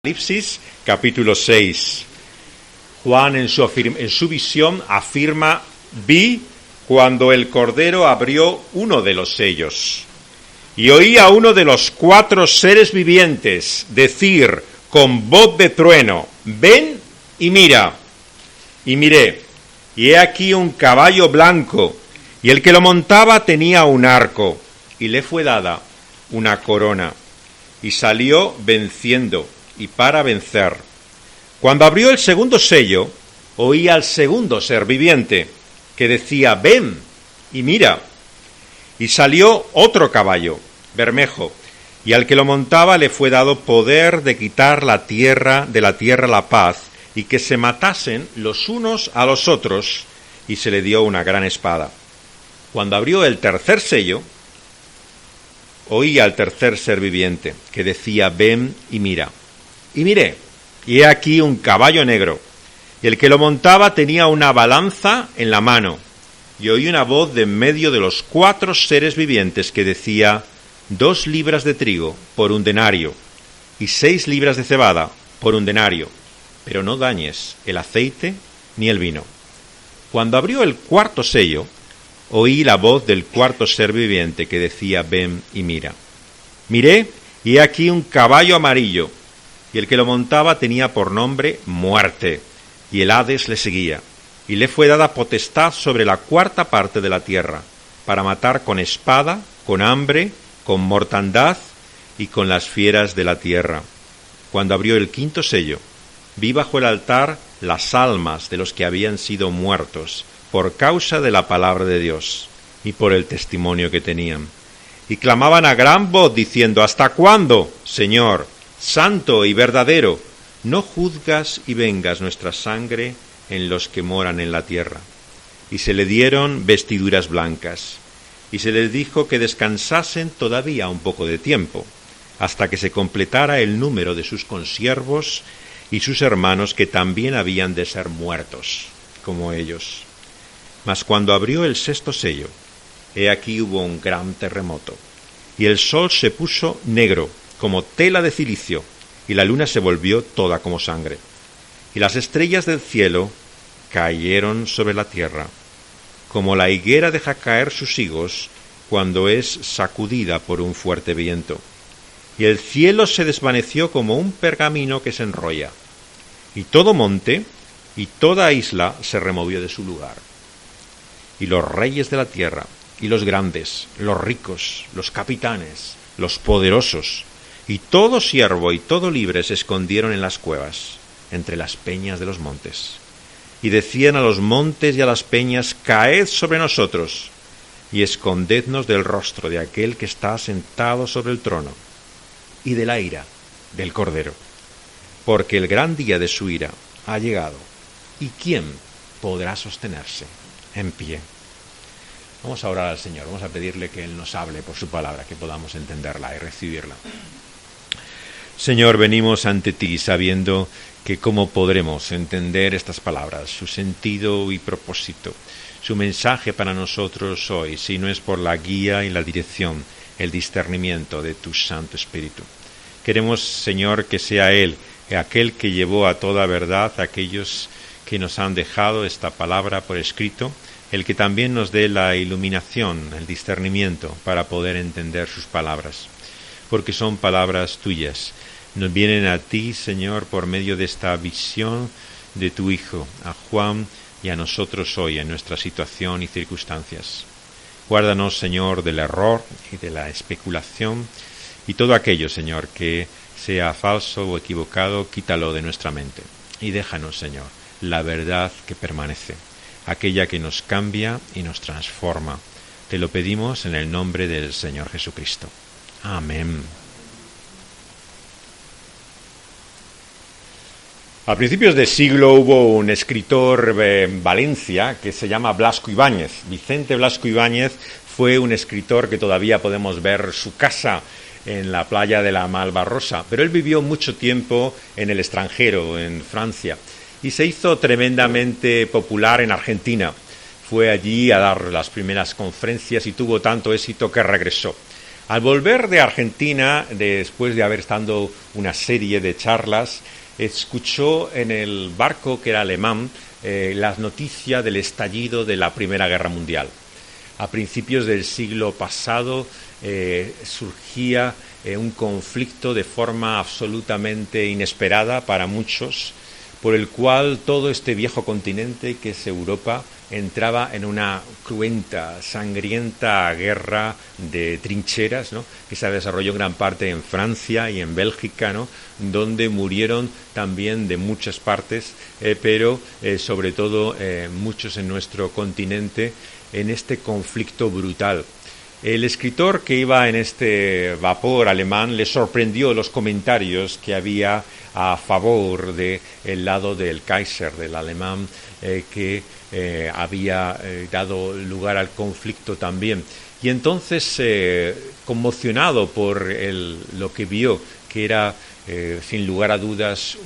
Apocalipsis capítulo 6. Juan en su visión afirma: vi cuando el Cordero abrió uno de los sellos, y oí a uno de los 4 seres vivientes decir con voz de trueno: ven y mira. Y miré, y he aquí un caballo blanco, y el que lo montaba tenía un arco, y le fue dada una corona, y salió venciendo y para vencer. Cuando abrió el segundo sello, oí al segundo ser viviente, que decía: ven y mira. Y salió otro caballo, bermejo, y al que lo montaba le fue dado poder de quitar de la tierra la paz, y que se matasen los unos a los otros, y se le dio una gran espada. Cuando abrió el tercer sello, oí al tercer ser viviente, que decía: ven y mira. Y miré, y he aquí un caballo negro, y el que lo montaba tenía una balanza en la mano, y oí una voz de en medio de los 4 seres vivientes que decía: 2 libras de trigo por 1 denario, y 6 libras de cebada por 1 denario, pero no dañes el aceite ni el vino. Cuando abrió el cuarto sello, oí la voz del cuarto ser viviente que decía: ven y mira. Miré, y he aquí un caballo amarillo, y el que lo montaba tenía por nombre Muerte, y el Hades le seguía, y le fue dada potestad sobre la 4ª parte de la tierra, para matar con espada, con hambre, con mortandad y con las fieras de la tierra. Cuando abrió el 5º sello, vi bajo el altar las almas de los que habían sido muertos por causa de la palabra de Dios y por el testimonio que tenían. Y clamaban a gran voz diciendo: ¿hasta cuándo, Señor, santo y verdadero, no juzgas y vengas nuestra sangre en los que moran en la tierra? Y se le dieron vestiduras blancas, y se les dijo que descansasen todavía un poco de tiempo, hasta que se completara el número de sus consiervos y sus hermanos, que también habían de ser muertos, como ellos. Mas cuando abrió el 6º sello, he aquí hubo un gran terremoto, y el sol se puso negro, como tela de cilicio, y la luna se volvió toda como sangre. Y las estrellas del cielo cayeron sobre la tierra, como la higuera deja caer sus higos cuando es sacudida por un fuerte viento. Y el cielo se desvaneció como un pergamino que se enrolla, y todo monte y toda isla se removió de su lugar. Y los reyes de la tierra, y los grandes, los ricos, los capitanes, los poderosos, y todo siervo y todo libre se escondieron en las cuevas, entre las peñas de los montes. Y decían a los montes y a las peñas: caed sobre nosotros, y escondednos del rostro de aquel que está sentado sobre el trono, y de la ira del Cordero, porque el gran día de su ira ha llegado, y ¿quién podrá sostenerse en pie? Vamos a orar al Señor, vamos a pedirle que Él nos hable por su palabra, que podamos entenderla y recibirla. Señor, venimos ante ti sabiendo que cómo podremos entender estas palabras, su sentido y propósito, su mensaje para nosotros hoy, si no es por la guía y la dirección, el discernimiento de tu Santo Espíritu. Queremos, Señor, que sea Él, aquel que llevó a toda verdad a aquellos que nos han dejado esta palabra por escrito, el que también nos dé la iluminación, el discernimiento para poder entender sus palabras, porque son palabras tuyas. Nos vienen a ti, Señor, por medio de esta visión de tu Hijo, a Juan y a nosotros hoy en nuestra situación y circunstancias. Guárdanos, Señor, del error y de la especulación, y todo aquello, Señor, que sea falso o equivocado, quítalo de nuestra mente. Y déjanos, Señor, la verdad que permanece, aquella que nos cambia y nos transforma. Te lo pedimos en el nombre del Señor Jesucristo. Amén. A principios de siglo hubo un escritor en Valencia que se llama Blasco Ibáñez. Vicente Blasco Ibáñez fue un escritor que todavía podemos ver su casa en la playa de la Malvarrosa, pero él vivió mucho tiempo en el extranjero, en Francia, y se hizo tremendamente popular en Argentina. Fue allí a dar las primeras conferencias y tuvo tanto éxito que regresó. Al volver de Argentina, después de haber estado una serie de charlas, escuchó en el barco que era alemán las noticias del estallido de la Primera Guerra Mundial. A principios del siglo pasado surgía un conflicto de forma absolutamente inesperada para muchos, por el cual todo este viejo continente, que es Europa, entraba en una cruenta, sangrienta guerra de trincheras, ¿no?, que se desarrolló en gran parte en Francia y en Bélgica, ¿no?, donde murieron también de muchas partes, pero sobre todo muchos en nuestro continente, en este conflicto brutal. El escritor que iba en este vapor alemán le sorprendió los comentarios que había a favor del lado del Kaiser, del alemán, que había dado lugar al conflicto también. Y entonces, conmocionado por lo que vio, que era, sin lugar a dudas,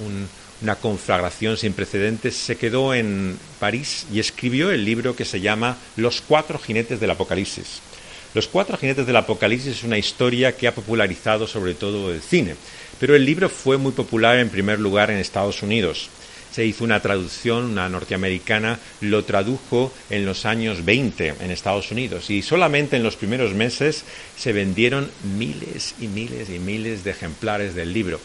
una conflagración sin precedentes, se quedó en París y escribió el libro que se llama Los cuatro jinetes del Apocalipsis. Los cuatro jinetes del Apocalipsis es una historia que ha popularizado sobre todo el cine, pero el libro fue muy popular en primer lugar en Estados Unidos. Se hizo una traducción, una norteamericana lo tradujo en los años 20 en Estados Unidos, y solamente en los primeros meses se vendieron miles y miles y miles de ejemplares del libro.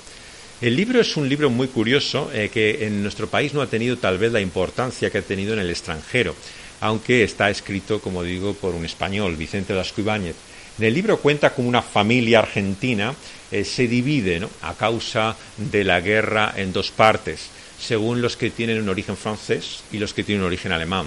El libro es un libro muy curioso que en nuestro país no ha tenido tal vez la importancia que ha tenido en el extranjero, aunque está escrito, como digo, por un español, Vicente Blasco Ibáñez. En el libro cuenta cómo una familia argentina se divide, ¿no?, a causa de la guerra en dos partes, según los que tienen un origen francés y los que tienen un origen alemán.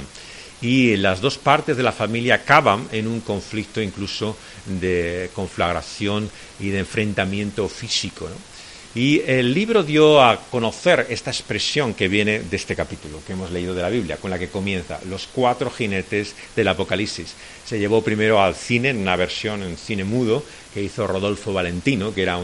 Y las dos partes de la familia acaban en un conflicto incluso de conflagración y de enfrentamiento físico, ¿no? Y el libro dio a conocer esta expresión que viene de este capítulo que hemos leído de la Biblia, con la que comienza, los cuatro jinetes del Apocalipsis. Se llevó primero al cine, en una versión en cine mudo, que hizo Rodolfo Valentino, que era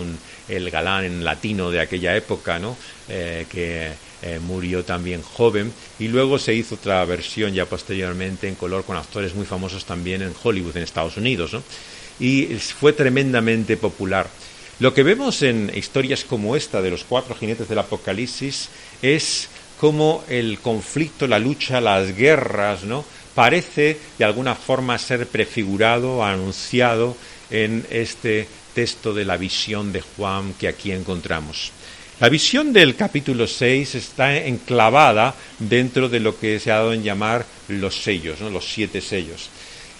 el galán latino de aquella época, ¿no?, que murió también joven, y luego se hizo otra versión ya posteriormente en color con actores muy famosos también en Hollywood, en Estados Unidos, ¿no? Y fue tremendamente popular. Lo que vemos en historias como esta de los cuatro jinetes del Apocalipsis es cómo el conflicto, la lucha, las guerras, ¿no?, parece de alguna forma ser prefigurado, anunciado en este texto de la visión de Juan que aquí encontramos. La visión del capítulo 6 está enclavada dentro de lo que se ha dado en llamar los sellos, ¿no?, los 7 sellos.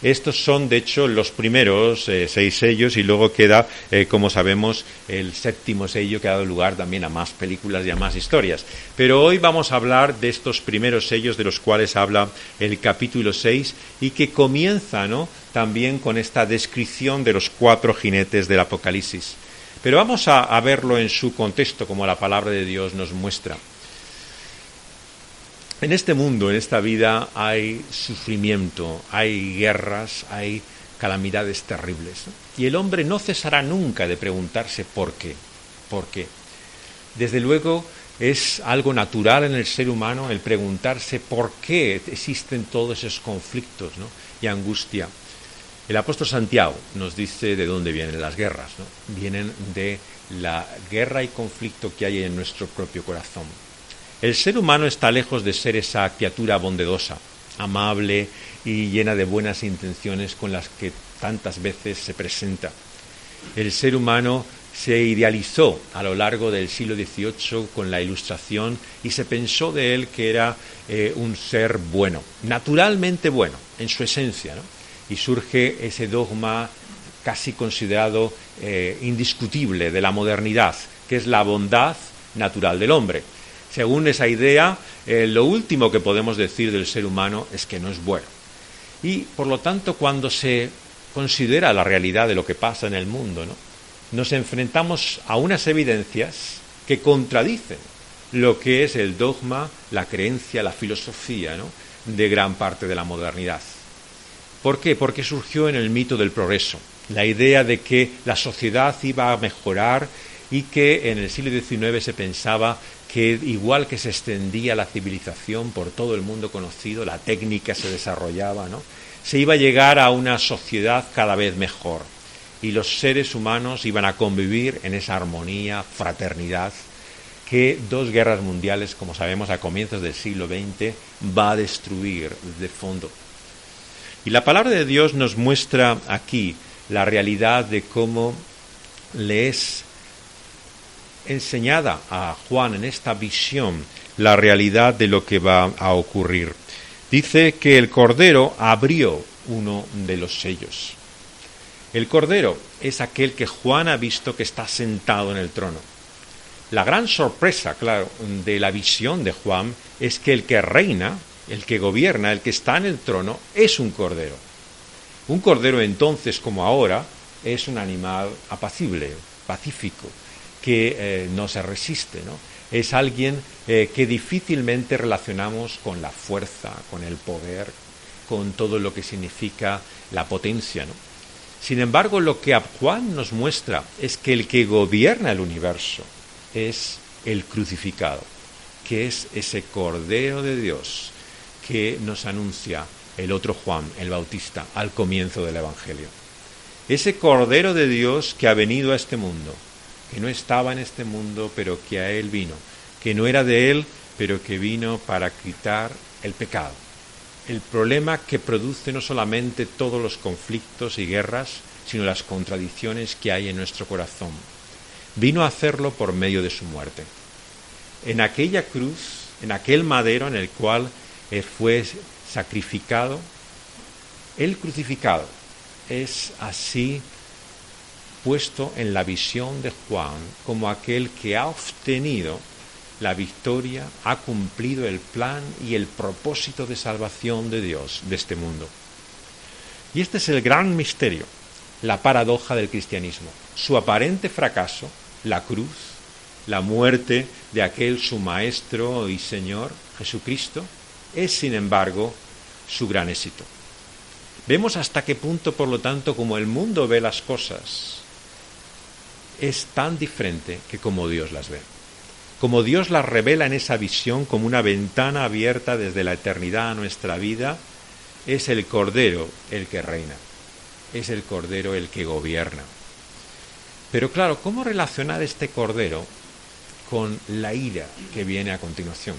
Estos son, de hecho, los primeros 6 sellos, y luego queda, como sabemos, el 7º sello, que ha dado lugar también a más películas y a más historias. Pero hoy vamos a hablar de estos primeros sellos de los cuales habla el capítulo 6 y que comienza, ¿no?, también con esta descripción de los cuatro jinetes del Apocalipsis. Pero vamos a verlo en su contexto, como la palabra de Dios nos muestra. En este mundo, en esta vida, hay sufrimiento, hay guerras, hay calamidades terribles, ¿no? Y el hombre no cesará nunca de preguntarse por qué. ¿Por qué? Desde luego es algo natural en el ser humano el preguntarse por qué existen todos esos conflictos, ¿no?, y angustia. El apóstol Santiago nos dice de dónde vienen las guerras, ¿no? Vienen de la guerra y conflicto que hay en nuestro propio corazón. El ser humano está lejos de ser esa criatura bondadosa, amable y llena de buenas intenciones con las que tantas veces se presenta. El ser humano se idealizó a lo largo del siglo XVIII con la Ilustración y se pensó de él que era un ser bueno, naturalmente bueno, en su esencia, ¿no? Y surge ese dogma casi considerado indiscutible de la modernidad, que es la bondad natural del hombre. Según esa idea, lo último que podemos decir del ser humano es que no es bueno. Y, por lo tanto, cuando se considera la realidad de lo que pasa en el mundo, ¿no?, nos enfrentamos a unas evidencias que contradicen lo que es el dogma, la creencia, la filosofía, ¿no?, de gran parte de la modernidad. ¿Por qué? Porque surgió en el mito del progreso, la idea de que la sociedad iba a mejorar y que en el siglo XIX se pensaba que igual que se extendía la civilización por todo el mundo conocido, la técnica se desarrollaba, ¿no?, se iba a llegar a una sociedad cada vez mejor. y los seres humanos iban a convivir en esa armonía, fraternidad, que 2 guerras mundiales, como sabemos, a comienzos del siglo XX, va a destruir de fondo. Y la palabra de Dios nos muestra aquí la realidad de cómo le es enseñada a Juan en esta visión la realidad de lo que va a ocurrir. Dice que el Cordero abrió uno de los sellos. El Cordero es aquel que Juan ha visto que está sentado en el trono. La gran sorpresa, claro, de la visión de Juan es que el que reina, el que gobierna, el que está en el trono, es un cordero. Un cordero entonces, como ahora, es un animal apacible, pacífico, que no se resiste, ¿no? Es alguien que difícilmente relacionamos con la fuerza, con el poder, con todo lo que significa la potencia, ¿no? Sin embargo, lo que Juan nos muestra es que el que gobierna el universo es el crucificado, que es ese Cordero de Dios que nos anuncia el otro Juan, el Bautista, al comienzo del Evangelio. Ese Cordero de Dios que ha venido a este mundo, que no estaba en este mundo, pero que a él vino, que no era de él, pero que vino para quitar el pecado. El problema que produce no solamente todos los conflictos y guerras, sino las contradicciones que hay en nuestro corazón. Vino a hacerlo por medio de su muerte. En aquella cruz, en aquel madero en el cual fue sacrificado, el crucificado es así puesto en la visión de Juan como aquel que ha obtenido la victoria, ha cumplido el plan y el propósito de salvación de Dios de este mundo. Y este es el gran misterio, la paradoja del cristianismo. Su aparente fracaso, la cruz, la muerte de aquel su Maestro y Señor, Jesucristo, es sin embargo su gran éxito. Vemos hasta qué punto, por lo tanto, como el mundo ve las cosas, es tan diferente que como Dios las ve. Como Dios las revela en esa visión como una ventana abierta desde la eternidad a nuestra vida, es el Cordero el que reina, es el Cordero el que gobierna. Pero claro, ¿cómo relacionar este Cordero con la ira que viene a continuación?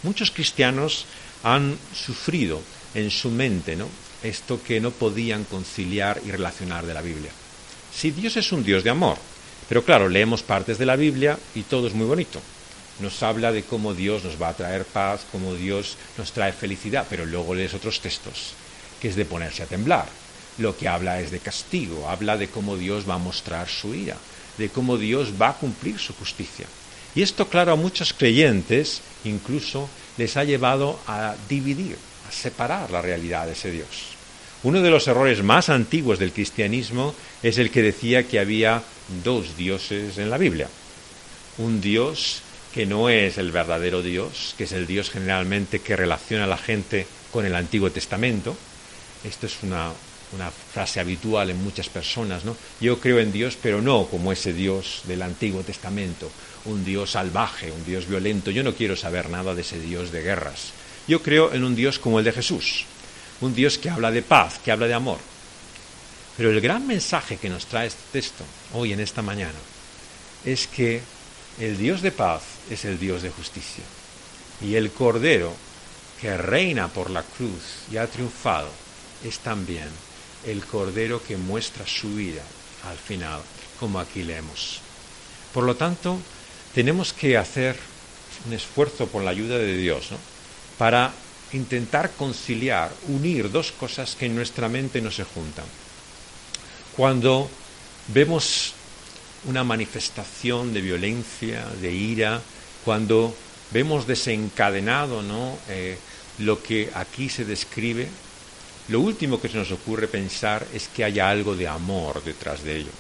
Muchos cristianos han sufrido en su mente, ¿no?, esto que no podían conciliar y relacionar de la Biblia. Sí, Dios es un Dios de amor, pero claro, leemos partes de la Biblia y todo es muy bonito. Nos habla de cómo Dios nos va a traer paz, cómo Dios nos trae felicidad, pero luego lees otros textos, que es de ponerse a temblar. Lo que habla es de castigo, habla de cómo Dios va a mostrar su ira, de cómo Dios va a cumplir su justicia. Y esto, claro, a muchos creyentes incluso les ha llevado a dividir, a separar la realidad de ese Dios. Uno de los errores más antiguos del cristianismo es el que decía que había 2 dioses en la Biblia. Un Dios que no es el verdadero Dios, que es el Dios generalmente que relaciona a la gente con el Antiguo Testamento. Esto es una frase habitual en muchas personas, ¿no? Yo creo en Dios, pero no como ese Dios del Antiguo Testamento, un Dios salvaje, un Dios violento. Yo no quiero saber nada de ese Dios de guerras. Yo creo en un Dios como el de Jesús, un Dios que habla de paz, que habla de amor. Pero el gran mensaje que nos trae este texto, hoy en esta mañana, es que el Dios de paz es el Dios de justicia. Y el Cordero que reina por la cruz y ha triunfado es también el Cordero que muestra su vida al final, como aquí leemos. Por lo tanto, tenemos que hacer un esfuerzo por la ayuda de Dios, ¿no?, para intentar conciliar, unir 2 cosas que en nuestra mente no se juntan. Cuando vemos una manifestación de violencia, de ira, cuando vemos desencadenado, ¿no?, lo que aquí se describe, lo último que se nos ocurre pensar es que haya algo de amor detrás de ello.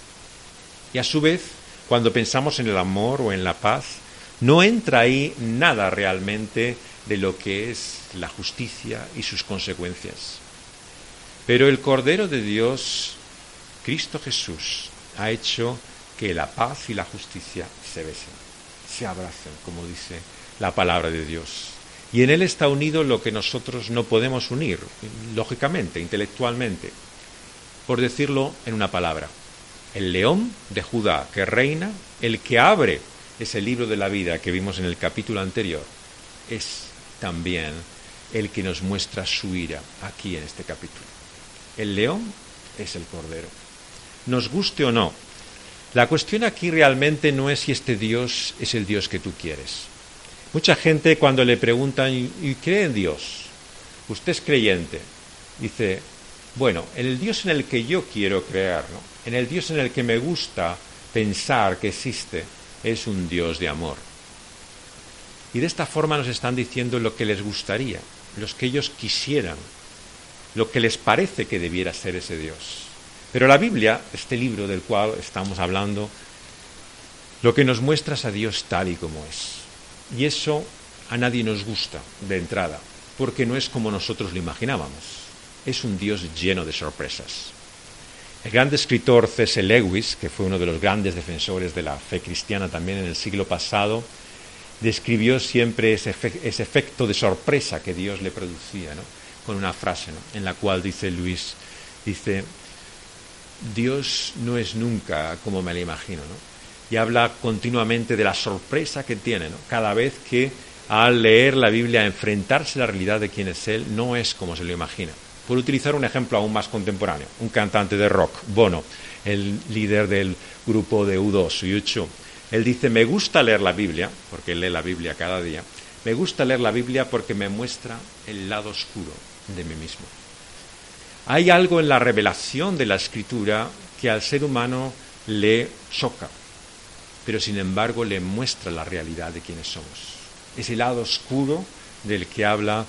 Y a su vez, cuando pensamos en el amor o en la paz, no entra ahí nada realmente de lo que es la justicia y sus consecuencias. Pero el Cordero de Dios, Cristo Jesús, ha hecho que la paz y la justicia se besen, se abracen, como dice la palabra de Dios. Y en Él está unido lo que nosotros no podemos unir, lógicamente, intelectualmente. por decirlo en una palabra. El león de Judá que reina, el que abre ese libro de la vida que vimos en el capítulo anterior, es también el que nos muestra su ira aquí en este capítulo. El león es el cordero. Nos guste o no, la cuestión aquí realmente no es si este Dios es el Dios que tú quieres. Mucha gente cuando le preguntan, ¿y cree en Dios? ¿Usted es creyente? Dice, bueno, en el Dios en el que yo quiero creer, ¿no? En el Dios en el que me gusta pensar que existe, es un Dios de amor. Y de esta forma nos están diciendo lo que les gustaría, los que ellos quisieran, lo que les parece que debiera ser ese Dios. Pero la Biblia, este libro del cual estamos hablando, lo que nos muestra es a Dios tal y como es. Y eso a nadie nos gusta de entrada, porque no es como nosotros lo imaginábamos. Es un Dios lleno de sorpresas. El gran escritor C.S. Lewis, que fue uno de los grandes defensores de la fe cristiana también en el siglo pasado, describió siempre ese efecto de sorpresa que Dios le producía, ¿no? Con una frase, ¿no? En la cual dice Lewis, dice, Dios no es nunca como me lo imagino, ¿no? Y habla continuamente de la sorpresa que tiene, ¿no? Cada vez que al leer la Biblia, enfrentarse a la realidad de quién es Él, no es como se lo imagina. Por utilizar un ejemplo aún más contemporáneo, un cantante de rock, Bono, el líder del grupo de U2, U2, él dice, me gusta leer la Biblia, porque él lee la Biblia cada día, me gusta leer la Biblia porque me muestra el lado oscuro de mí mismo. Hay algo en la revelación de la Escritura que al ser humano le choca, pero sin embargo le muestra la realidad de quiénes somos. Ese lado oscuro del que habla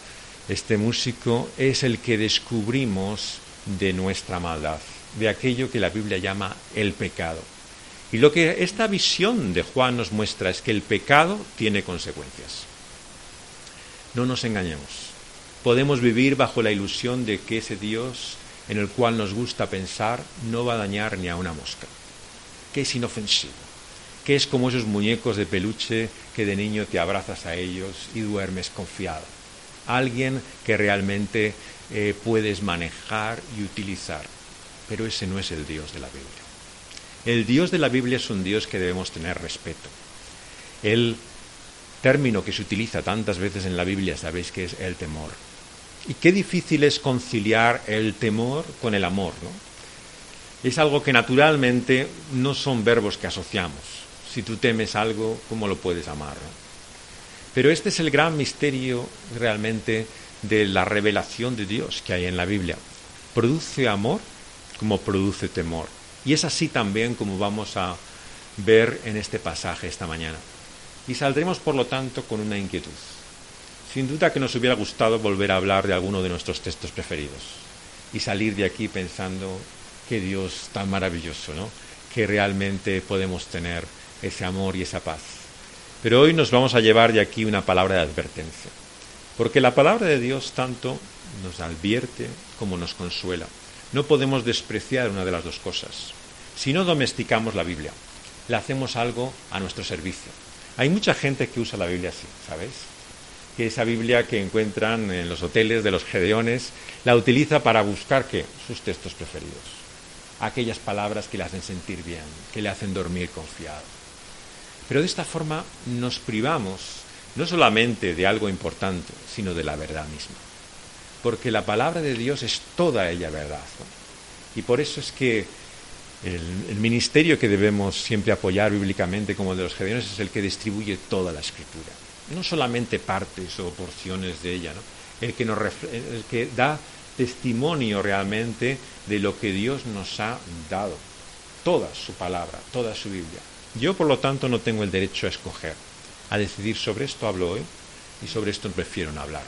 este músico es el que descubrimos de nuestra maldad, de aquello que la Biblia llama el pecado. Y lo que esta visión de Juan nos muestra es que el pecado tiene consecuencias. No nos engañemos. Podemos vivir bajo la ilusión de que ese Dios en el cual nos gusta pensar no va a dañar ni a una mosca, que es inofensivo, que es como esos muñecos de peluche que de niño te abrazas a ellos y duermes confiado. Alguien que realmente puedes manejar y utilizar, pero ese no es el Dios de la Biblia. El Dios de la Biblia es un Dios que debemos tener respeto. El término que se utiliza tantas veces en la Biblia, sabéis que es el temor. Y qué difícil es conciliar el temor con el amor, ¿no? Es algo que naturalmente no son verbos que asociamos. Si tú temes algo, ¿cómo lo puedes amar, no? Pero este es el gran misterio realmente de la revelación de Dios que hay en la Biblia. Produce amor como produce temor. Y es así también como vamos a ver en este pasaje esta mañana. Y saldremos, por lo tanto, con una inquietud. Sin duda que nos hubiera gustado volver a hablar de alguno de nuestros textos preferidos y salir de aquí pensando qué Dios tan maravilloso, ¿no? Que realmente podemos tener ese amor y esa paz. Pero hoy nos vamos a llevar de aquí una palabra de advertencia, porque la palabra de Dios tanto nos advierte como nos consuela. No podemos despreciar una de las dos cosas. Si no domesticamos la Biblia, le hacemos algo a nuestro servicio. Hay mucha gente que usa la Biblia así, ¿sabéis? Que esa Biblia que encuentran en los hoteles de los gedeones, la utiliza para buscar, ¿qué? Sus textos preferidos. Aquellas palabras que le hacen sentir bien, que le hacen dormir confiado. Pero de esta forma nos privamos no solamente de algo importante, sino de la verdad misma. Porque la palabra de Dios es toda ella verdad, ¿no? Y por eso es que el ministerio que debemos siempre apoyar bíblicamente como el de los gedeones es el que distribuye toda la Escritura. No solamente partes o porciones de ella, ¿no? El que da testimonio realmente de lo que Dios nos ha dado. Toda su palabra, toda su Biblia. Yo, por lo tanto, no tengo el derecho a escoger, a decidir sobre esto hablo hoy y sobre esto prefiero no hablar.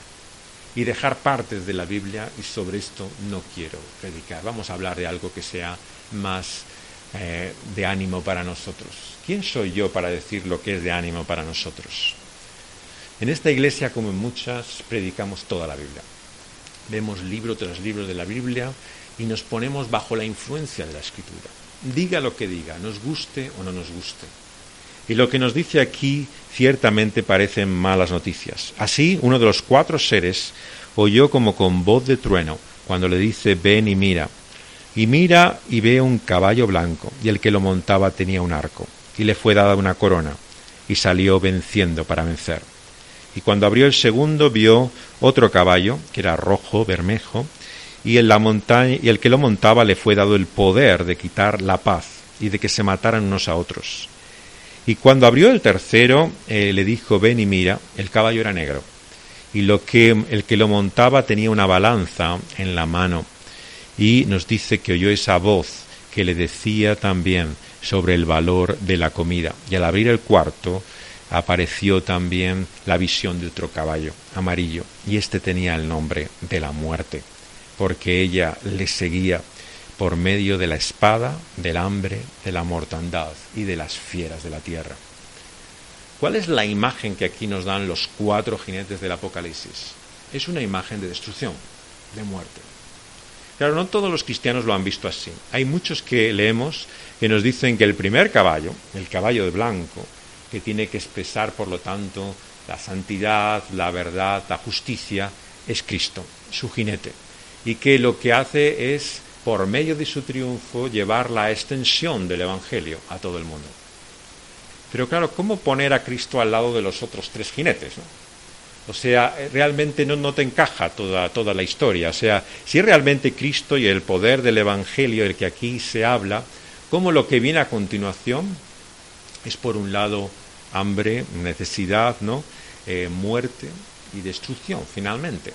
Y dejar partes de la Biblia y sobre esto no quiero predicar. Vamos a hablar de algo que sea más de ánimo para nosotros. ¿Quién soy yo para decir lo que es de ánimo para nosotros? En esta iglesia, como en muchas, predicamos toda la Biblia. Vemos libro tras libro de la Biblia y nos ponemos bajo la influencia de la Escritura. Diga lo que diga, nos guste o no nos guste. Y lo que nos dice aquí ciertamente parecen malas noticias. Así, uno de los 4 seres oyó como con voz de trueno cuando le dice ven y mira. Y mira y ve un caballo blanco, y el que lo montaba tenía un arco, y le fue dada una corona, y salió venciendo para vencer. Y cuando abrió el segundo vio otro caballo, que era rojo, bermejo, y el que lo montaba le fue dado el poder de quitar la paz, y de que se mataran unos a otros. Y cuando abrió el tercero, le dijo, ven y mira, el caballo era negro, y el que lo montaba tenía una balanza en la mano, y nos dice que oyó esa voz que le decía también sobre el valor de la comida. Y al abrir el cuarto apareció también la visión de otro caballo amarillo, y este tenía el nombre de la muerte, porque ella le seguía por medio de la espada, del hambre, de la mortandad y de las fieras de la tierra. ¿Cuál es la imagen que aquí nos dan los 4 jinetes del Apocalipsis? Es una imagen de destrucción, de muerte. Claro, no todos los cristianos lo han visto así. Hay muchos que leemos que nos dicen que el primer caballo, el caballo de blanco, que tiene que expresar, por lo tanto, la santidad, la verdad, la justicia, es Cristo, su jinete, y que lo que hace es, por medio de su triunfo, llevar la extensión del Evangelio a todo el mundo. Pero claro, ¿cómo poner a Cristo al lado de los otros 3 jinetes, ¿no? O sea, realmente no te encaja toda la historia. O sea, si es realmente Cristo y el poder del Evangelio el que aquí se habla, ¿cómo lo que viene a continuación es, por un lado, hambre, necesidad, ¿no? Muerte y destrucción, finalmente?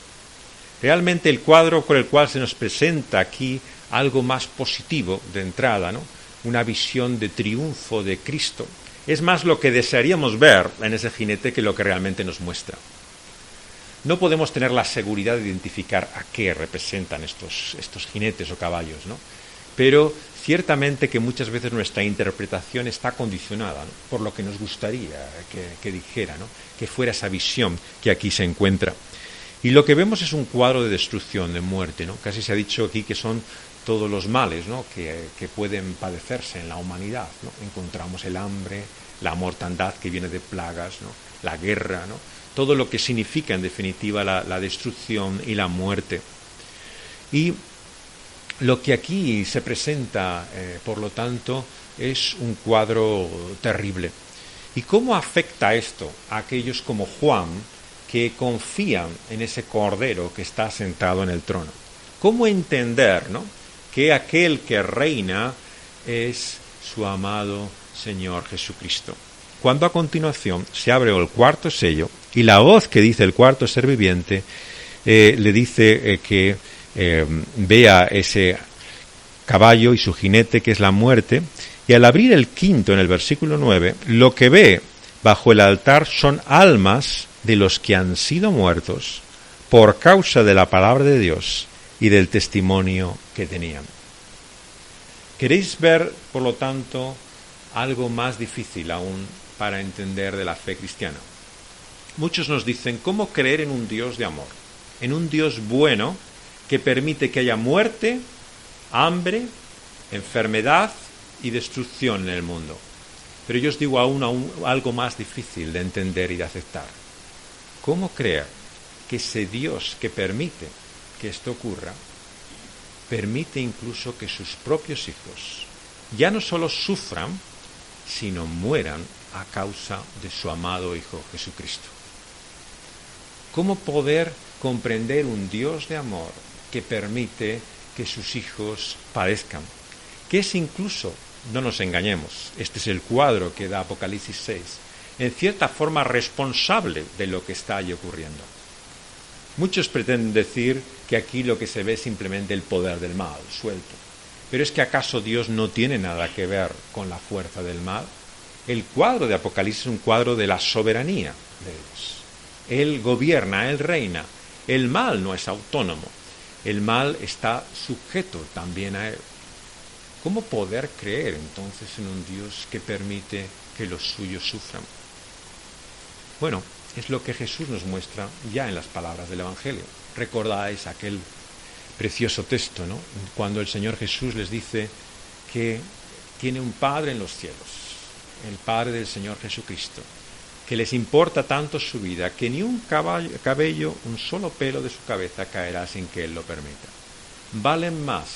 Realmente el cuadro con el cual se nos presenta aquí algo más positivo de entrada, ¿no? Una visión de triunfo de Cristo, es más lo que desearíamos ver en ese jinete que lo que realmente nos muestra. No podemos tener la seguridad de identificar a qué representan estos jinetes o caballos, ¿no? Pero ciertamente que muchas veces nuestra interpretación está condicionada, ¿no? Por lo que nos gustaría que dijera, ¿no? Que fuera esa visión que aquí se encuentra. Y lo que vemos es un cuadro de destrucción, de muerte, ¿no? Casi se ha dicho aquí que son todos los males, ¿no? que pueden padecerse en la humanidad, ¿no? Encontramos el hambre, la mortandad que viene de plagas, ¿no? La guerra, ¿no? Todo lo que significa en definitiva la destrucción y la muerte. Y lo que aquí se presenta, por lo tanto, es un cuadro terrible. ¿Y cómo afecta esto a aquellos como Juan que confían en ese Cordero que está sentado en el trono? ¿Cómo entender, ¿no? Que aquel que reina es su amado Señor Jesucristo? Cuando a continuación se abre el cuarto sello y la voz que dice el cuarto ser viviente le dice que vea ese caballo y su jinete, que es la muerte, y al abrir el quinto en el versículo 9, lo que ve bajo el altar son almas de los que han sido muertos por causa de la palabra de Dios y del testimonio que tenían. ¿Queréis ver, por lo tanto, algo más difícil aún para entender de la fe cristiana? Muchos nos dicen, ¿cómo creer en un Dios de amor? En un Dios bueno que permite que haya muerte, hambre, enfermedad y destrucción en el mundo. Pero yo os digo aún algo más difícil de entender y de aceptar. ¿Cómo creer que ese Dios que permite que esto ocurra, permite incluso que sus propios hijos ya no solo sufran, sino mueran a causa de su amado Hijo Jesucristo? ¿Cómo poder comprender un Dios de amor que permite que sus hijos padezcan? Que es incluso, no nos engañemos, este es el cuadro que da Apocalipsis 6, en cierta forma responsable de lo que está allí ocurriendo. Muchos pretenden decir que aquí lo que se ve es simplemente el poder del mal, suelto. Pero es que ¿acaso Dios no tiene nada que ver con la fuerza del mal? El cuadro de Apocalipsis es un cuadro de la soberanía de Dios. Él gobierna, Él reina. El mal no es autónomo. El mal está sujeto también a Él. ¿Cómo poder creer entonces en un Dios que permite que los suyos sufran? Bueno, es lo que Jesús nos muestra ya en las palabras del Evangelio. Recordáis aquel precioso texto, ¿no? Cuando el Señor Jesús les dice que tiene un Padre en los cielos, el Padre del Señor Jesucristo, que les importa tanto su vida que ni un cabello, un solo pelo de su cabeza caerá sin que Él lo permita. Valen más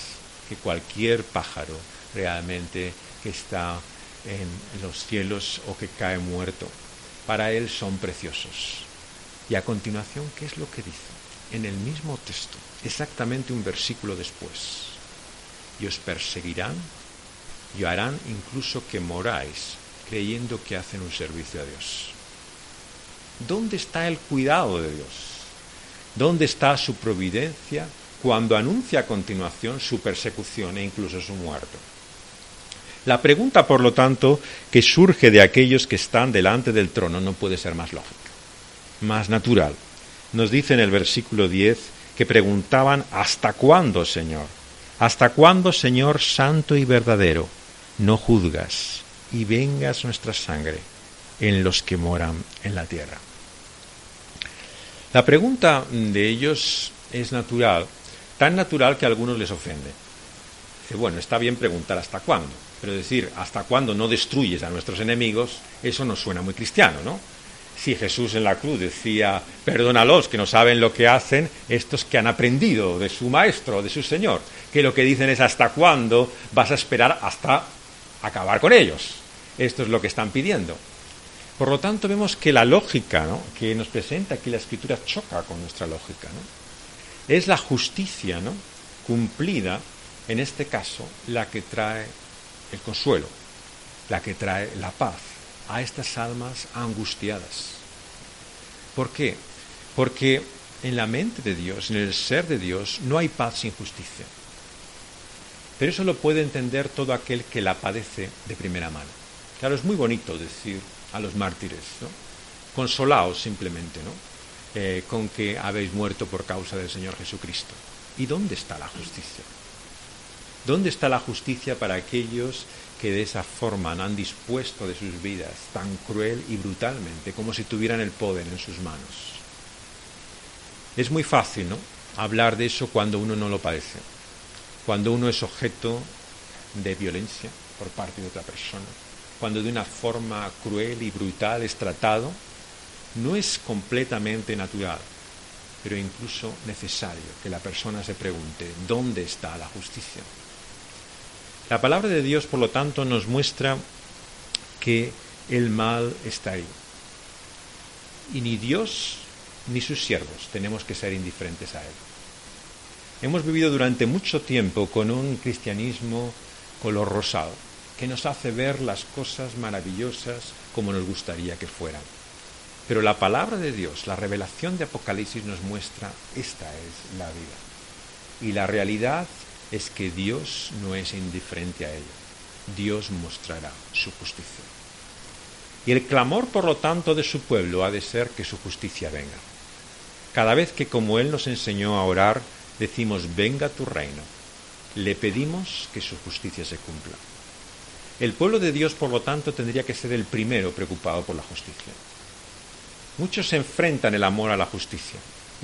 que cualquier pájaro realmente que está en los cielos o que cae muerto. Para Él son preciosos. Y a continuación, ¿qué es lo que dice? En el mismo texto, exactamente un versículo después. Y os perseguirán y harán incluso que moráis creyendo que hacen un servicio a Dios. ¿Dónde está el cuidado de Dios? ¿Dónde está su providencia cuando anuncia a continuación su persecución e incluso su muerte? La pregunta, por lo tanto, que surge de aquellos que están delante del trono no puede ser más lógica, más natural. Nos dice en el versículo 10 que preguntaban: ¿hasta cuándo, Señor? ¿Hasta cuándo, Señor santo y verdadero, no juzgas y vengas nuestra sangre en los que moran en la tierra? La pregunta de ellos es natural, tan natural que a algunos les ofende. Dice, bueno, está bien preguntar hasta cuándo, pero decir hasta cuándo no destruyes a nuestros enemigos, eso no suena muy cristiano, ¿no? Si Jesús en la cruz decía, perdónalos que no saben lo que hacen, estos que han aprendido de su maestro, de su Señor, que lo que dicen es hasta cuándo vas a esperar hasta acabar con ellos. Esto es lo que están pidiendo. Por lo tanto, vemos que la lógica, ¿no?, que nos presenta aquí la Escritura choca con nuestra lógica, ¿no? Es la justicia, ¿no?, cumplida, en este caso, la que trae el consuelo, la que trae la paz a estas almas angustiadas. ¿Por qué? Porque en la mente de Dios, en el ser de Dios, no hay paz sin justicia. Pero eso lo puede entender todo aquel que la padece de primera mano. Claro, es muy bonito decir a los mártires, ¿no?, consolaos simplemente, ¿no?, con que habéis muerto por causa del Señor Jesucristo. ¿Y dónde está la justicia? ¿Dónde está la justicia para aquellos que de esa forma han dispuesto de sus vidas tan cruel y brutalmente, como si tuvieran el poder en sus manos? Es muy fácil, ¿no?, hablar de eso cuando uno no lo padece, cuando uno es objeto de violencia por parte de otra persona, cuando de una forma cruel y brutal es tratado. No es completamente natural, pero incluso necesario que la persona se pregunte, ¿dónde está la justicia? La palabra de Dios, por lo tanto, nos muestra que el mal está ahí. Y ni Dios ni sus siervos tenemos que ser indiferentes a él. Hemos vivido durante mucho tiempo con un cristianismo color rosado, que nos hace ver las cosas maravillosas como nos gustaría que fueran. Pero la palabra de Dios, la revelación de Apocalipsis nos muestra, esta es la vida. Y la realidad es que Dios no es indiferente a ella. Dios mostrará su justicia. Y el clamor, por lo tanto, de su pueblo ha de ser que su justicia venga. Cada vez que, como Él nos enseñó a orar, decimos, venga tu reino, le pedimos que su justicia se cumpla. El pueblo de Dios, por lo tanto, tendría que ser el primero preocupado por la justicia. Muchos se enfrentan el amor a la justicia.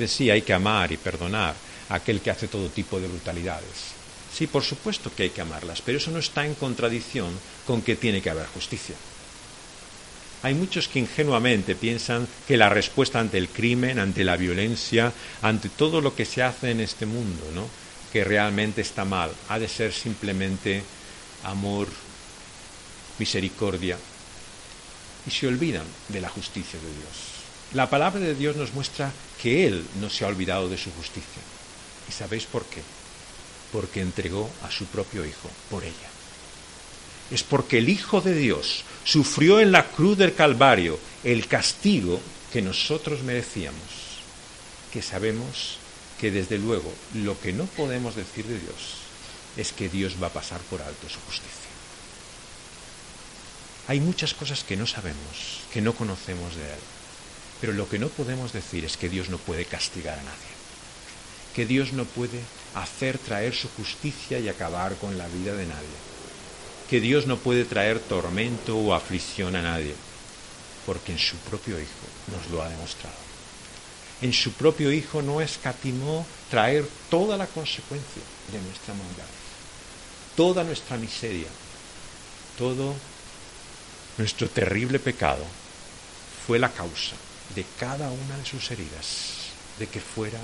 Sí, hay que amar y perdonar a aquel que hace todo tipo de brutalidades. Sí, por supuesto que hay que amarlas, pero eso no está en contradicción con que tiene que haber justicia. Hay muchos que ingenuamente piensan que la respuesta ante el crimen, ante la violencia, ante todo lo que se hace en este mundo, ¿no?, que realmente está mal, ha de ser simplemente amor, misericordia, y se olvidan de la justicia de Dios. La palabra de Dios nos muestra que Él no se ha olvidado de su justicia. ¿Y sabéis por qué? Porque entregó a su propio Hijo por ella. Es porque el Hijo de Dios sufrió en la cruz del Calvario el castigo que nosotros merecíamos, que sabemos que desde luego lo que no podemos decir de Dios es que Dios va a pasar por alto su justicia. Hay muchas cosas que no sabemos, que no conocemos de Él. Pero lo que no podemos decir es que Dios no puede castigar a nadie, que Dios no puede traer su justicia y acabar con la vida de nadie, que Dios no puede traer tormento o aflicción a nadie, porque en su propio Hijo nos lo ha demostrado. En su propio Hijo no escatimó traer toda la consecuencia de nuestra maldad, toda nuestra miseria, todo nuestro terrible pecado fue la causa de cada una de sus heridas, de que fuera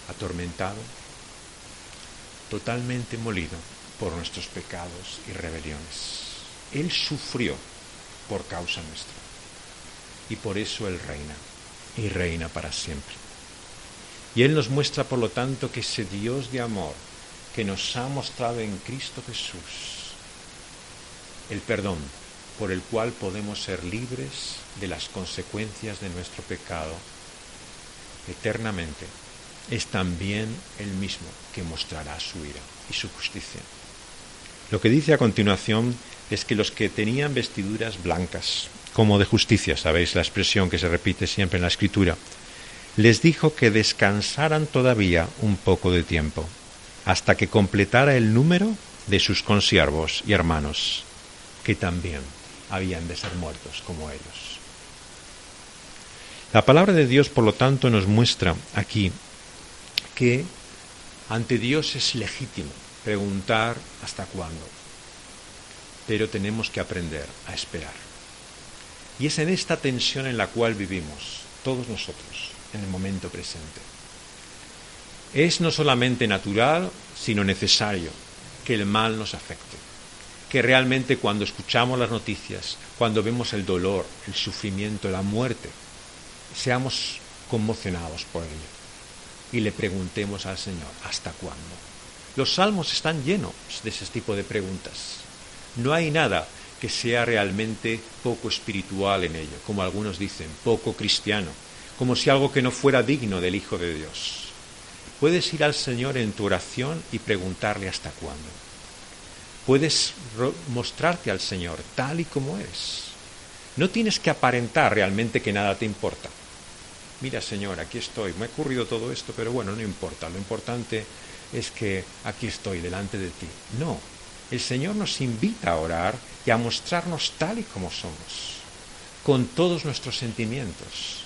atormentado, totalmente molido por nuestros pecados y rebeliones. Él sufrió por causa nuestra. Y por eso Él reina, y reina para siempre. Y Él nos muestra, por lo tanto, que ese Dios de amor que nos ha mostrado en Cristo Jesús, el perdón por el cual podemos ser libres de las consecuencias de nuestro pecado eternamente, es también el mismo que mostrará su ira y su justicia. Lo que dice a continuación es que los que tenían vestiduras blancas, como de justicia, sabéis la expresión que se repite siempre en la Escritura, les dijo que descansaran todavía un poco de tiempo, hasta que completara el número de sus consiervos y hermanos, que también habían de ser muertos como ellos. La palabra de Dios, por lo tanto, nos muestra aquí que ante Dios es legítimo preguntar hasta cuándo, pero tenemos que aprender a esperar. Y es en esta tensión en la cual vivimos todos nosotros en el momento presente. Es no solamente natural, sino necesario que el mal nos afecte, que realmente cuando escuchamos las noticias, cuando vemos el dolor, el sufrimiento, la muerte, seamos conmocionados por ello y le preguntemos al Señor, ¿hasta cuándo? Los salmos están llenos de ese tipo de preguntas. No hay nada que sea realmente poco espiritual en ello, como algunos dicen, poco cristiano, como si algo que no fuera digno del Hijo de Dios. Puedes ir al Señor en tu oración y preguntarle hasta cuándo. Puedes mostrarte al Señor tal y como es. No tienes que aparentar realmente que nada te importa. Mira, Señor, aquí estoy, me ha ocurrido todo esto, pero bueno, no importa, lo importante es que aquí estoy delante de ti. No, el Señor nos invita a orar y a mostrarnos tal y como somos, con todos nuestros sentimientos,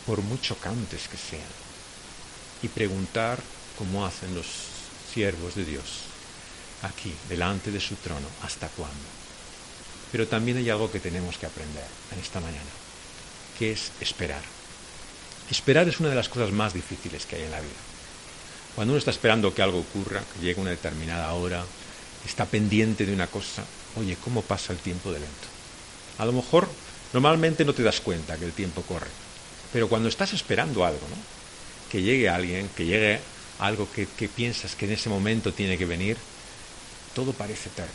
por muy chocantes que sean, y preguntar como hacen los siervos de Dios, aquí, delante de su trono, ¿hasta cuándo? Pero también hay algo que tenemos que aprender en esta mañana, que es esperar. Esperar es una de las cosas más difíciles que hay en la vida. Cuando uno está esperando que algo ocurra, que llegue una determinada hora, está pendiente de una cosa, oye, ¿cómo pasa el tiempo de lento? A lo mejor, normalmente no te das cuenta que el tiempo corre, pero cuando estás esperando algo, ¿no? Que llegue alguien, que llegue algo que piensas que en ese momento tiene que venir, todo parece eterno.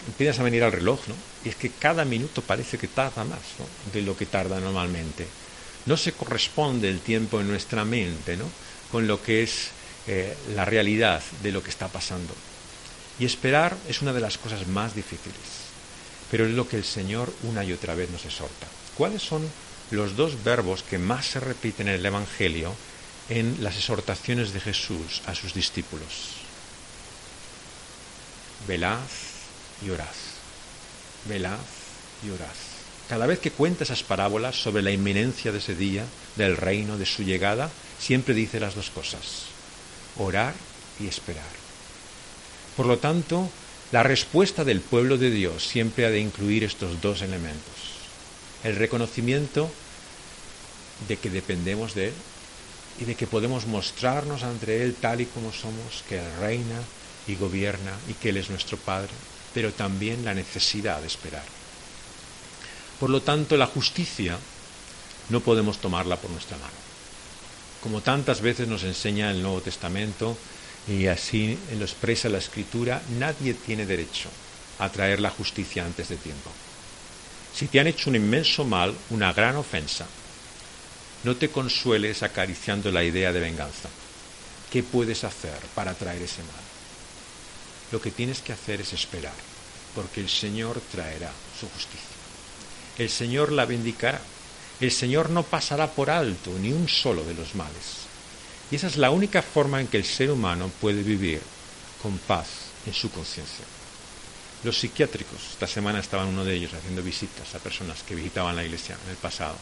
Empiezas a venir al reloj, ¿no? Y es que cada minuto parece que tarda más, ¿no? De lo que tarda normalmente. No se corresponde el tiempo en nuestra mente, ¿no? Con lo que es la realidad de lo que está pasando. Y esperar es una de las cosas más difíciles, pero es lo que el Señor una y otra vez nos exhorta. ¿Cuáles son los dos verbos que más se repiten en el Evangelio en las exhortaciones de Jesús a sus discípulos? Velad y orad. Velad y orad. Cada vez que cuenta esas parábolas sobre la inminencia de ese día, del reino, de su llegada, siempre dice las dos cosas: orar y esperar. Por lo tanto, la respuesta del pueblo de Dios siempre ha de incluir estos dos elementos. El reconocimiento de que dependemos de Él y de que podemos mostrarnos ante Él tal y como somos, que Él reina y gobierna y que Él es nuestro Padre, pero también la necesidad de esperar. Por lo tanto, la justicia no podemos tomarla por nuestra mano. Como tantas veces nos enseña el Nuevo Testamento, y así lo expresa la Escritura, nadie tiene derecho a traer la justicia antes de tiempo. Si te han hecho un inmenso mal, una gran ofensa, no te consueles acariciando la idea de venganza. ¿Qué puedes hacer para traer ese mal? Lo que tienes que hacer es esperar, porque el Señor traerá su justicia. El Señor la vindicará. El Señor no pasará por alto ni un solo de los males. Y esa es la única forma en que el ser humano puede vivir con paz en su conciencia. Los psiquiátricos, esta semana estaban uno de ellos haciendo visitas a personas que visitaban la iglesia en el pasado.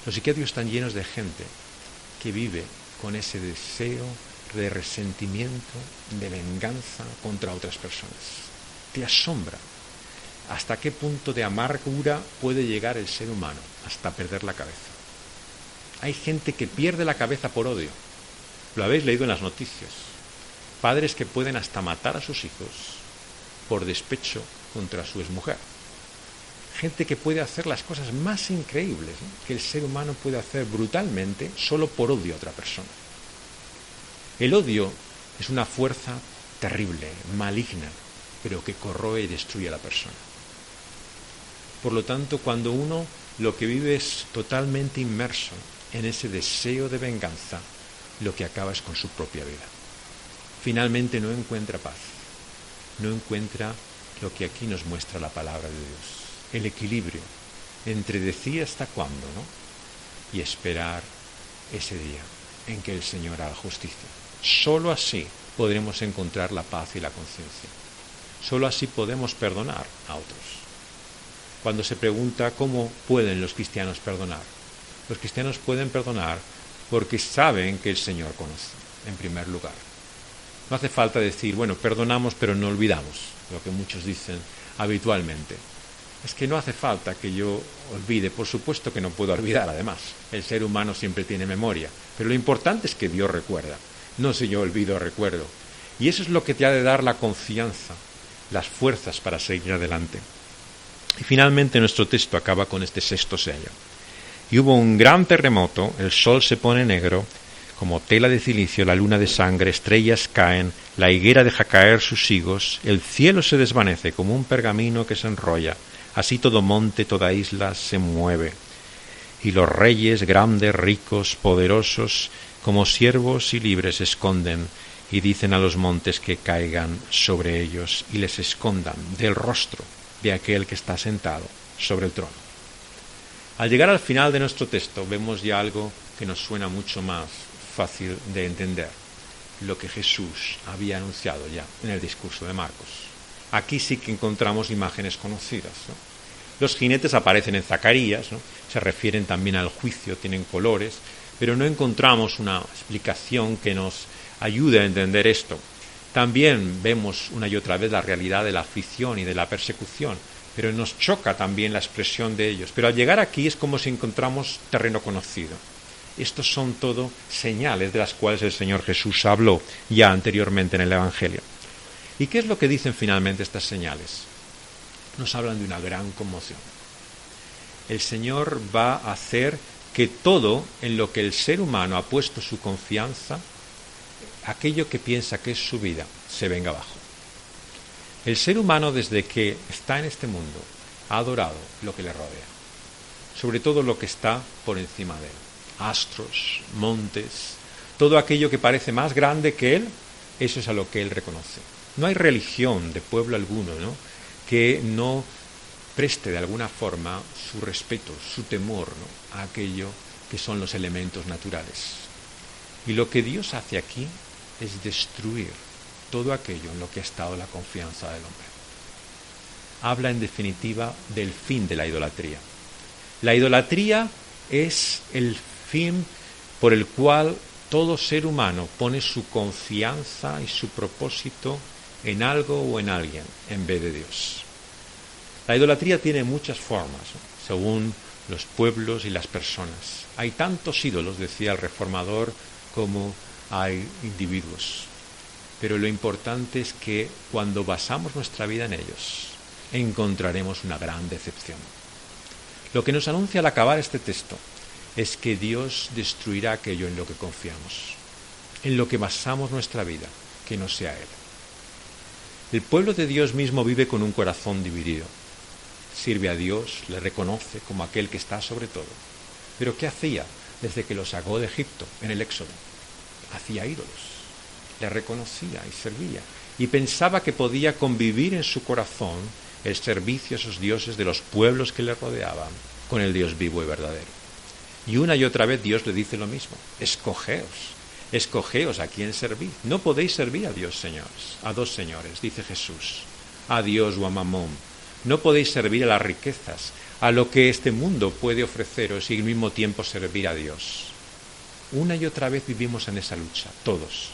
Los psiquiátricos están llenos de gente que vive con ese deseo de resentimiento, de venganza contra otras personas. Te asombra hasta qué punto de amargura puede llegar el ser humano, hasta perder la cabeza. Hay gente que pierde la cabeza por odio. Lo habéis leído en las noticias. Padres que pueden hasta matar a sus hijos por despecho contra su exmujer. Gente que puede hacer las cosas más increíbles, ¿no?, que el ser humano puede hacer brutalmente solo por odio a otra persona. El odio es una fuerza terrible, maligna, pero que corroe y destruye a la persona. Por lo tanto, cuando uno lo que vive es totalmente inmerso en ese deseo de venganza, lo que acaba es con su propia vida. Finalmente no encuentra paz, no encuentra lo que aquí nos muestra la palabra de Dios, el equilibrio entre decir hasta cuándo, ¿no?, y esperar ese día en que el Señor haga justicia. Solo así podremos encontrar la paz y la conciencia. Solo así podemos perdonar a otros. Cuando se pregunta cómo pueden los cristianos perdonar, los cristianos pueden perdonar porque saben que el Señor conoce, en primer lugar. No hace falta decir, bueno, perdonamos pero no olvidamos, lo que muchos dicen habitualmente. Es que no hace falta que yo olvide, por supuesto que no puedo olvidar además, el ser humano siempre tiene memoria, pero lo importante es que Dios recuerda, no si yo olvido o recuerdo. Y eso es lo que te ha de dar la confianza, las fuerzas para seguir adelante. Y finalmente nuestro texto acaba con este sexto sello. Y hubo un gran terremoto, el sol se pone negro, como tela de cilicio, la luna de sangre, estrellas caen, la higuera deja caer sus higos, el cielo se desvanece como un pergamino que se enrolla, así todo monte, toda isla se mueve. Y los reyes, grandes, ricos, poderosos, como siervos y libres, se esconden y dicen a los montes que caigan sobre ellos y les escondan del rostro de aquel que está sentado sobre el trono. Al llegar al final de nuestro texto vemos ya algo que nos suena mucho más fácil de entender, lo que Jesús había anunciado ya en el discurso de Marcos. Aquí sí que encontramos imágenes conocidas, ¿no? Los jinetes aparecen en Zacarías, ¿no?, se refieren también al juicio, tienen colores, pero no encontramos una explicación que nos ayude a entender esto. También vemos una y otra vez la realidad de la aflicción y de la persecución, pero nos choca también la expresión de ellos. Pero al llegar aquí es como si encontramos terreno conocido. Estos son todo señales de las cuales el Señor Jesús habló ya anteriormente en el Evangelio. ¿Y qué es lo que dicen finalmente estas señales? Nos hablan de una gran conmoción. El Señor va a hacer que todo en lo que el ser humano ha puesto su confianza, aquello que piensa que es su vida, se venga abajo. El ser humano, desde que está en este mundo, ha adorado lo que le rodea, sobre todo lo que está por encima de él. Astros, montes, todo aquello que parece más grande que él, eso es a lo que él reconoce. No hay religión de pueblo alguno, ¿no?, que no preste de alguna forma su respeto, su temor, ¿no?, a aquello que son los elementos naturales. Y lo que Dios hace aquí es destruir todo aquello en lo que ha estado la confianza del hombre. Habla en definitiva del fin de la idolatría. La idolatría es el fin por el cual todo ser humano pone su confianza y su propósito en algo o en alguien en vez de Dios. La idolatría tiene muchas formas, ¿no?, según los pueblos y las personas. Hay tantos ídolos, decía el reformador, como hay individuos. Pero lo importante es que cuando basamos nuestra vida en ellos, encontraremos una gran decepción. Lo que nos anuncia al acabar este texto es que Dios destruirá aquello en lo que confiamos, en lo que basamos nuestra vida, que no sea Él. El pueblo de Dios mismo vive con un corazón dividido. Sirve a Dios, le reconoce como aquel que está sobre todo. Pero ¿qué hacía desde que lo sacó de Egipto en el Éxodo? Hacía ídolos, le reconocía y servía, y pensaba que podía convivir en su corazón el servicio a esos dioses de los pueblos que le rodeaban con el Dios vivo y verdadero. Y una y otra vez Dios le dice lo mismo: escogeos a quién servir. No podéis servir a Dios, señores, a dos señores, dice Jesús, a Dios o a Mamón. No podéis servir a las riquezas, a lo que este mundo puede ofreceros, y al mismo tiempo servir a Dios. Una y otra vez vivimos en esa lucha, todos,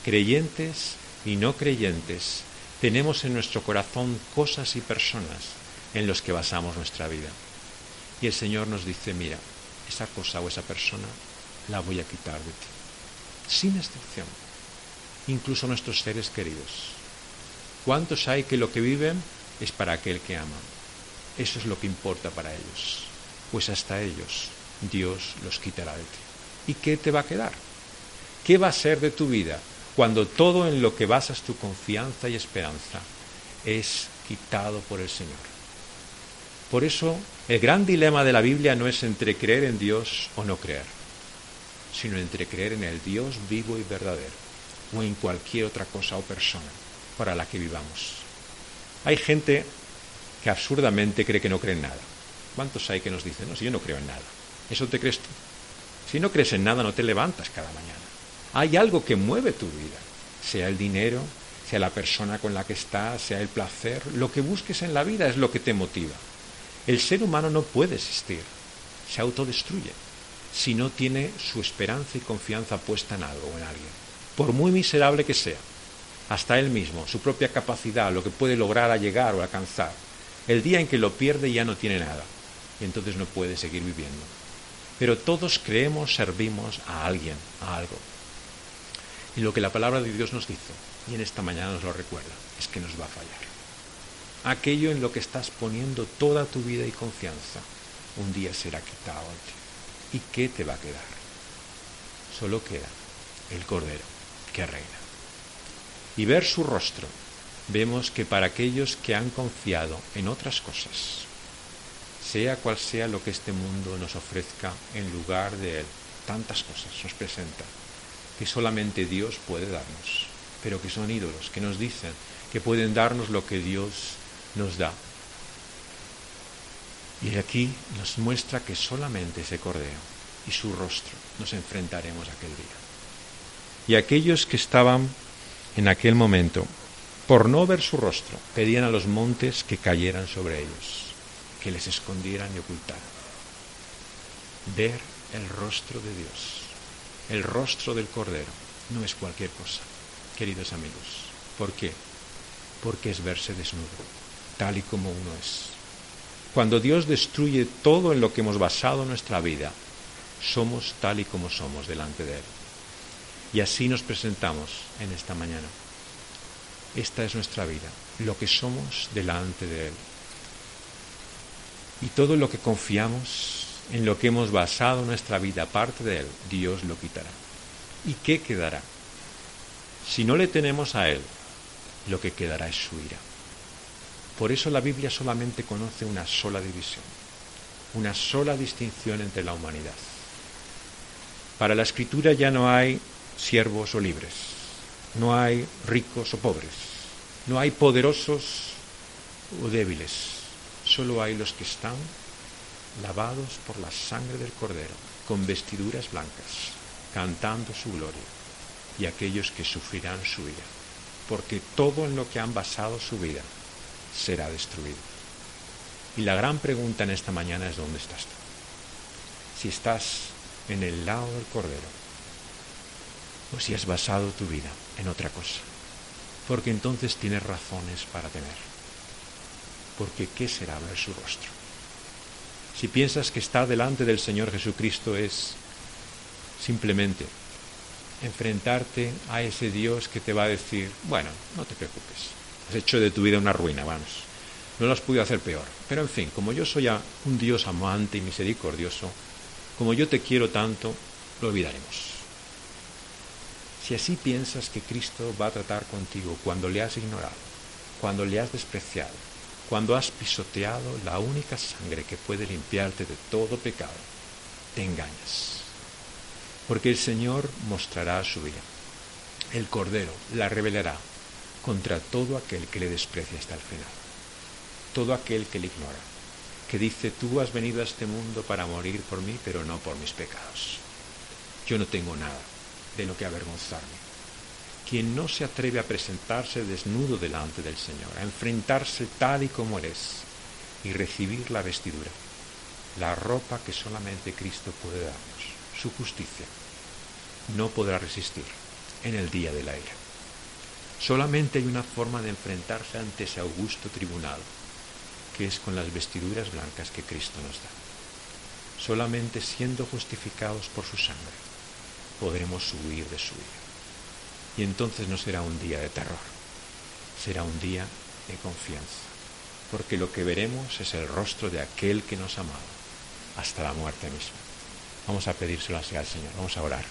creyentes y no creyentes. Tenemos en nuestro corazón cosas y personas en los que basamos nuestra vida. Y el Señor nos dice: mira, esa cosa o esa persona la voy a quitar de ti, sin excepción. incluso nuestros seres queridos. ¿Cuántos hay que lo que viven es para aquel que ama? Eso es lo que importa para ellos. Pues hasta ellos Dios los quitará de ti. ¿Y qué te va a quedar? ¿Qué va a ser de tu vida cuando todo en lo que basas tu confianza y esperanza es quitado por el Señor? Por eso, el gran dilema de la Biblia no es entre creer en Dios o no creer, sino entre creer en el Dios vivo y verdadero, o en cualquier otra cosa o persona para la que vivamos. Hay gente que absurdamente cree que no cree en nada. ¿Cuántos hay que nos dicen, no, si yo no creo en nada? ¿Eso te crees tú? Si no crees en nada, no te levantas cada mañana. Hay algo que mueve tu vida, sea el dinero, sea la persona con la que estás, sea el placer. Lo que busques en la vida es lo que te motiva. El ser humano no puede existir, se autodestruye, si no tiene su esperanza y confianza puesta en algo o en alguien, por muy miserable que sea. Hasta él mismo, su propia capacidad, lo que puede lograr a llegar o alcanzar. El día en que lo pierde ya no tiene nada, y entonces no puede seguir viviendo. Pero todos creemos, servimos a alguien, a algo. Y lo que la palabra de Dios nos dice, y en esta mañana nos lo recuerda, es que nos va a fallar. Aquello en lo que estás poniendo toda tu vida y confianza, un día será quitado de ti. ¿Y qué te va a quedar? Solo queda el Cordero que reina. Y ver su rostro, vemos que para aquellos que han confiado en otras cosas, sea cual sea lo que este mundo nos ofrezca en lugar de él, tantas cosas nos presenta, que solamente Dios puede darnos, pero que son ídolos, que nos dicen que pueden darnos lo que Dios nos da. Y aquí nos muestra que solamente ese Cordero y su rostro nos enfrentaremos aquel día. Y aquellos que estaban en aquel momento, por no ver su rostro, pedían a los montes que cayeran sobre ellos, que les escondieran y ocultaran. Ver el rostro de Dios, el rostro del Cordero, no es cualquier cosa, queridos amigos. ¿Por qué? Porque es verse desnudo, tal y como uno es. Cuando Dios destruye todo en lo que hemos basado nuestra vida, somos tal y como somos delante de Él. Y así nos presentamos en esta mañana. Esta es nuestra vida, lo que somos delante de Él. Y todo lo que confiamos, en lo que hemos basado nuestra vida aparte de Él, Dios lo quitará. ¿Y qué quedará? Si no le tenemos a Él, lo que quedará es su ira. Por eso la Biblia solamente conoce una sola división, una sola distinción entre la humanidad. Para la Escritura ya no hay siervos o libres, no hay ricos o pobres, no hay poderosos o débiles, solo hay los que están lavados por la sangre del Cordero, con vestiduras blancas, cantando su gloria, y aquellos que sufrirán su ira, porque todo en lo que han basado su vida será destruido. Y la gran pregunta en esta mañana es: ¿dónde estás tú? Si estás en el lado del Cordero, o si has basado tu vida en otra cosa, porque entonces tienes razones para temer. Porque ¿qué será ver su rostro? Si piensas que estar delante del Señor Jesucristo es simplemente enfrentarte a ese Dios que te va a decir: bueno, no te preocupes, has hecho de tu vida una ruina, vamos, no lo has podido hacer peor, pero en fin, como yo soy un Dios amante y misericordioso, como yo te quiero tanto, lo olvidaremos. Si así piensas que Cristo va a tratar contigo cuando le has ignorado, cuando le has despreciado, cuando has pisoteado la única sangre que puede limpiarte de todo pecado, te engañas. Porque el Señor mostrará su ira. El Cordero la revelará contra todo aquel que le desprecia hasta el final. Todo aquel que le ignora, que dice: tú has venido a este mundo para morir por mí, pero no por mis pecados. Yo no tengo nada de lo que avergonzarme. Quien no se atreve a presentarse desnudo delante del Señor, a enfrentarse tal y como Él es, y recibir la vestidura, la ropa que solamente Cristo puede darnos, su justicia, no podrá resistir en el día de la ira. Solamente hay una forma de enfrentarse ante ese augusto tribunal, que es con las vestiduras blancas que Cristo nos da. Solamente siendo justificados por su sangre podremos huir de su ira. Y entonces no será un día de terror, será un día de confianza, porque lo que veremos es el rostro de aquel que nos ha amado hasta la muerte misma. Vamos a pedírselo así al Señor, vamos a orar.